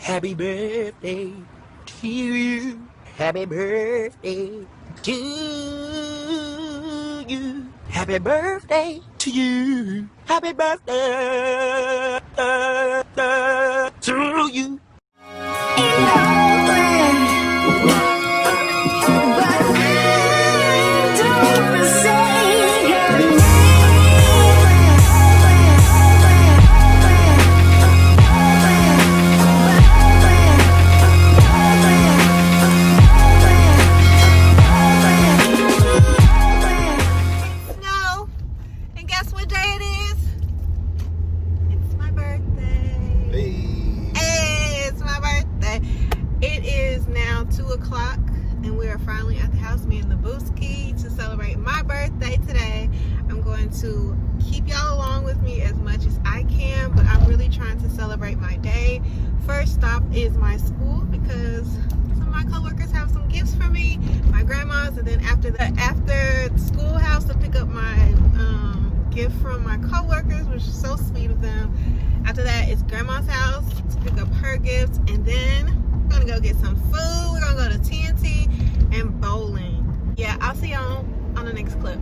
Happy birthday to you. Happy birthday to you. Happy birthday to you. Happy birthday to you. And we are finally at the house, me and the Booski, to celebrate my birthday today. I'm going to keep y'all along with me as much as I can, but I'm really trying to celebrate my day. First stop is my school because some of my coworkers have some gifts for me, my grandma's, and then after the schoolhouse to pick up my gift from my coworkers, which is so sweet of them. After that, it's grandma's house to pick up her gifts, and then we're gonna go get some food. We're gonna go to TNT and bowling. Yeah, I'll see y'all on the next clip.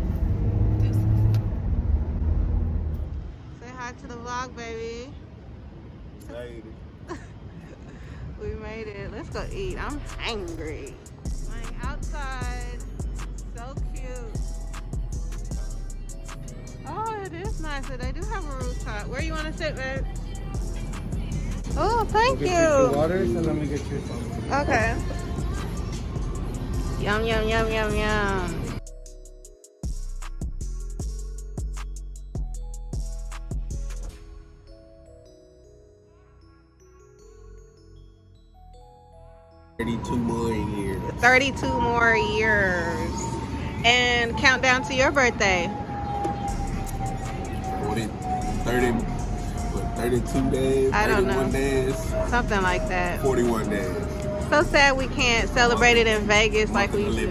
Say hi to the vlog, baby. Made it. We made it. Let's go eat. I'm hungry. Playing outside. So cute. Oh, it is nice. They do have a rooftop. Where you want to sit, babe? Oh, thank you. Get you waters and let me get you some. Okay. Yum, yum, yum, yum, yum. $32 more years. 32 more years. And countdown to your birthday. 32 days, I don't know. 31 days, Something like that. 41 days. So sad we can't celebrate it in Vegas like we used to.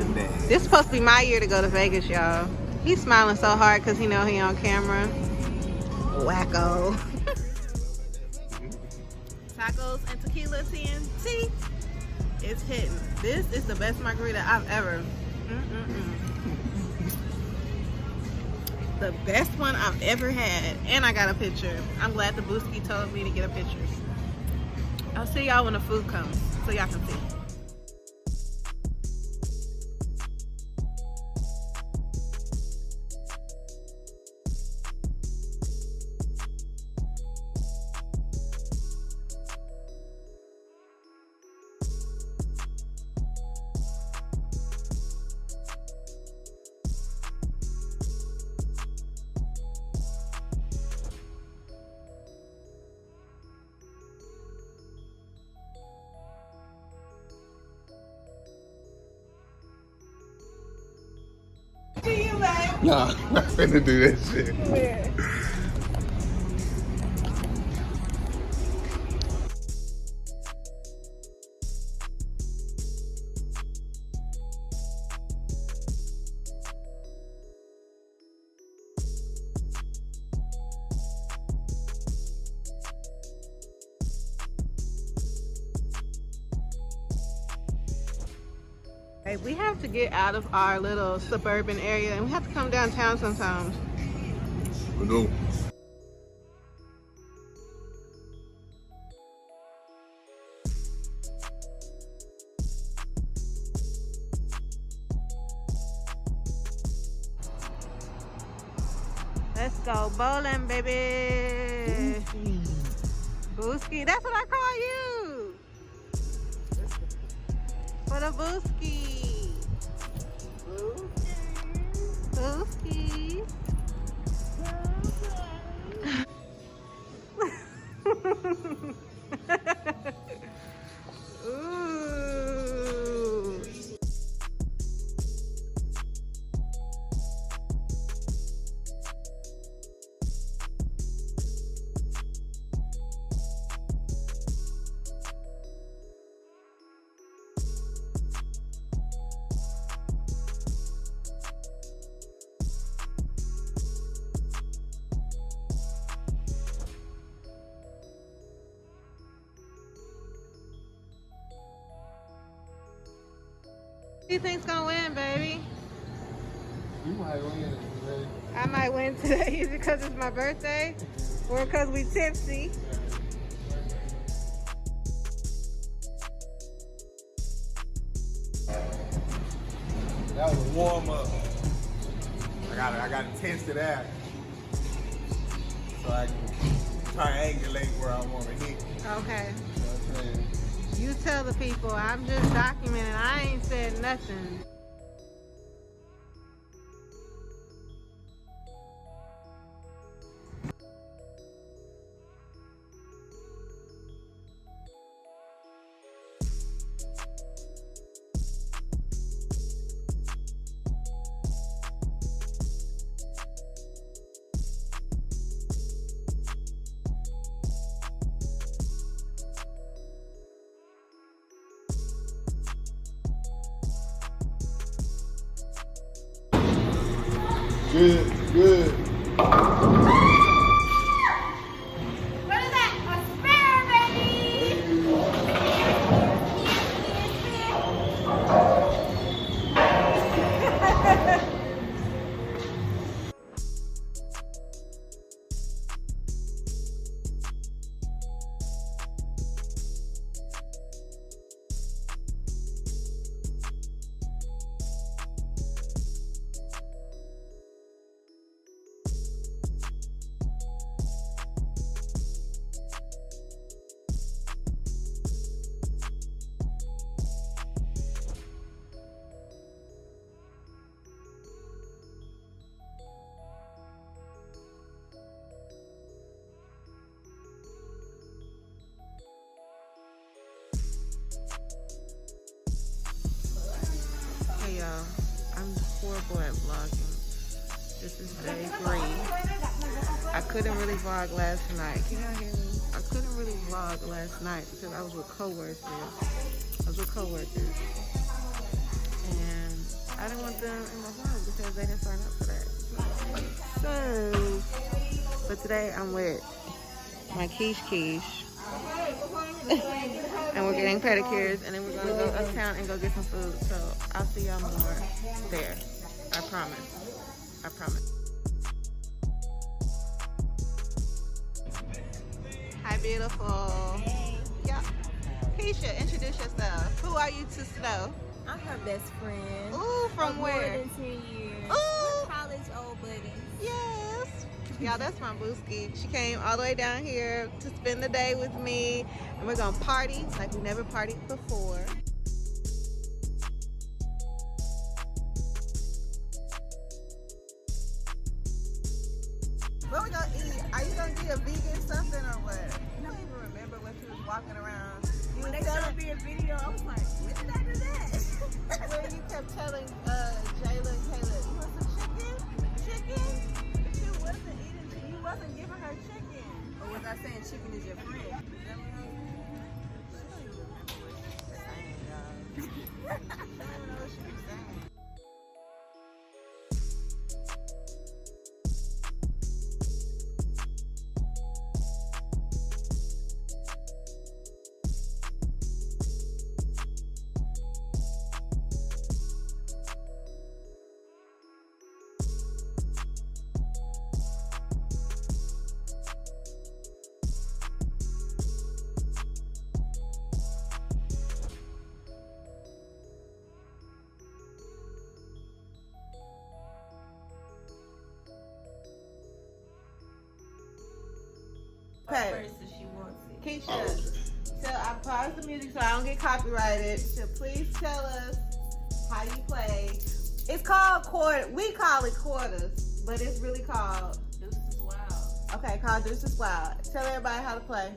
This is supposed to be my year to go to Vegas, y'all. He's smiling so hard because he know he on camera. Wacko. Tacos and tequila TNT. It's hitting. This is the best margarita I've ever. The best one I've ever had. And I got a picture. I'm glad the Booski told me to get a picture. I'll see y'all when the food comes so y'all can see. Nah, I'm not finna do that shit. Where? Hey, we have to get out of our little suburban area and we have to come downtown sometimes. We go. Let's go bowling, baby. Booski. That's what I call you. For the Booski. Booski. Ooh. Who do you think's gonna win, baby? You might win today. I might win today either because it's my birthday or because we tipsy. That was a warm up. I gotta test it out so I can triangulate where I want to hit. Okay. You know what I'm saying? You tell the people. I'm just documenting. I ain't said nothing. Good, good. What is that? A spare, baby! Hey y'all, I'm horrible at vlogging. This is day 3. I couldn't really vlog last night. Can y'all hear me? I couldn't really vlog last night because I was with coworkers. And I didn't want them in my home because they didn't sign up for that. So, but today I'm with my Quiche. And we're getting pedicures, and then we're gonna go uptown and go get some food. So I'll see y'all more there. I promise. I promise. Hi, beautiful. Hey, Yeah. Keisha, introduce yourself. Who are you to Snow? I'm her best friend. Ooh, from of where? More than 10 years. Ooh. We're college old buddies. Yes. Y'all, that's my booski. She came all the way down here to spend the day with me, and we're gonna party like we never partied before. What we gonna eat? Are you gonna get a vegan something or what? I don't even remember when she was walking around. You When was they showed me a video, I was like, when did I do that? where you kept telling Jayla and Kayla, you want some chicken? Chicken? But you wasn't eating, you wasn't giving her chicken. Or was I saying chicken is your friend? Is that what I was She don't even know what she was saying. Okay. first if she wants it? Keisha, so I paused the music so I don't get copyrighted. So please tell us how you play. It's called we call it quarters, but it's really called Deuces Wild. Okay, called Deuces Wild. Tell everybody how to play.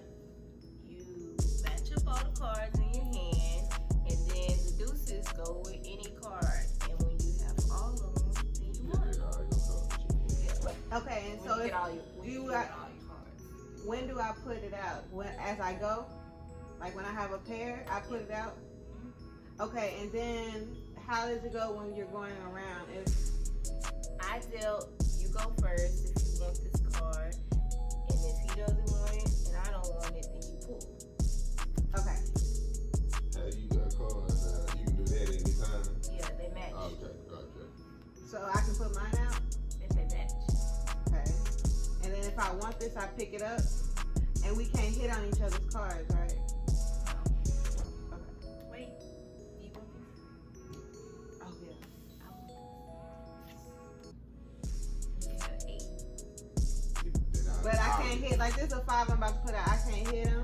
You match up all the cards in your hand, and then the deuces go with any card. And when you have all of them, then you won. Okay, and When so you if get all your, when you you got- get all your cards. when do I put it out? As I go? Like when I have a pair, I put it out? Okay, and then how does it go when you're going around? I dealt, you go first if you want this card, and if he doesn't want it and I don't want it, then you pull. Okay. How you got cards now? You can do that anytime. Yeah, off this, I pick it up, and we can't hit on each other's cards, right? Wait. You want this? Oh yeah. You got 8. But I can't hit like this. A 5 I'm about to put out. I can't hit him.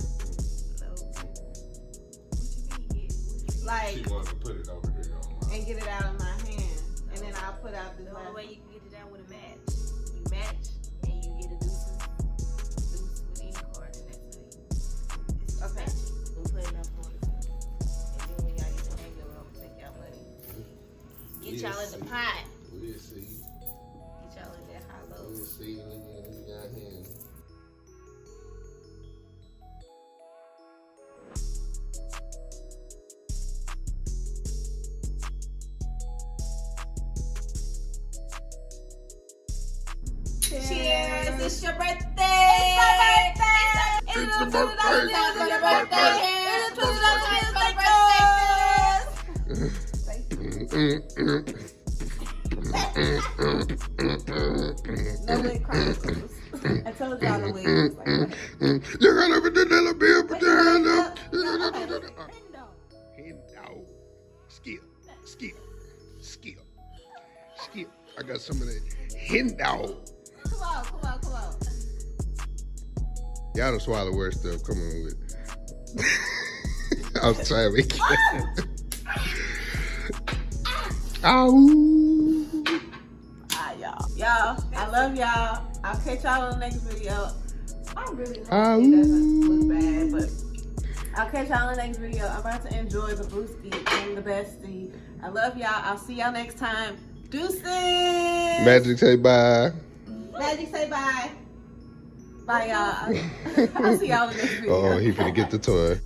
No. What you mean? Like She wants to put it over here on my. and get it out of my hand, and then I'll put out this The last. only way you can get it out with a match. You match and you get a deuce with any card, and that's it. It's just Okay. matching. We'll put enough for it. And then when y'all get the hang of it, I'm gonna take y'all money. Get y'all in the pot. We'll see. Get y'all in that high low. We'll see. Let me got him. Cheers! It's your birthday! It's my birthday! It's the birthday! It's your birthday! No wig chronicles. I told y'all the wig was like that. You gotta put the little beer, put your hand up. Okay. Hand out. Skip. I got some of that hand out. Come on. Y'all don't swallow worse stuff. Come on with it. I was trying to make it. Ow. Y'all, I love y'all. I'll catch y'all on the next video. I really hope it doesn't look bad, but I'll catch y'all on the next video. I'm about to enjoy the brewski and the bestie. I love y'all. I'll see y'all next time. Deuces. Magic, say bye. Magic, say bye. Bye, y'all. I'll see y'all in the next video. Oh, he finna get the toy.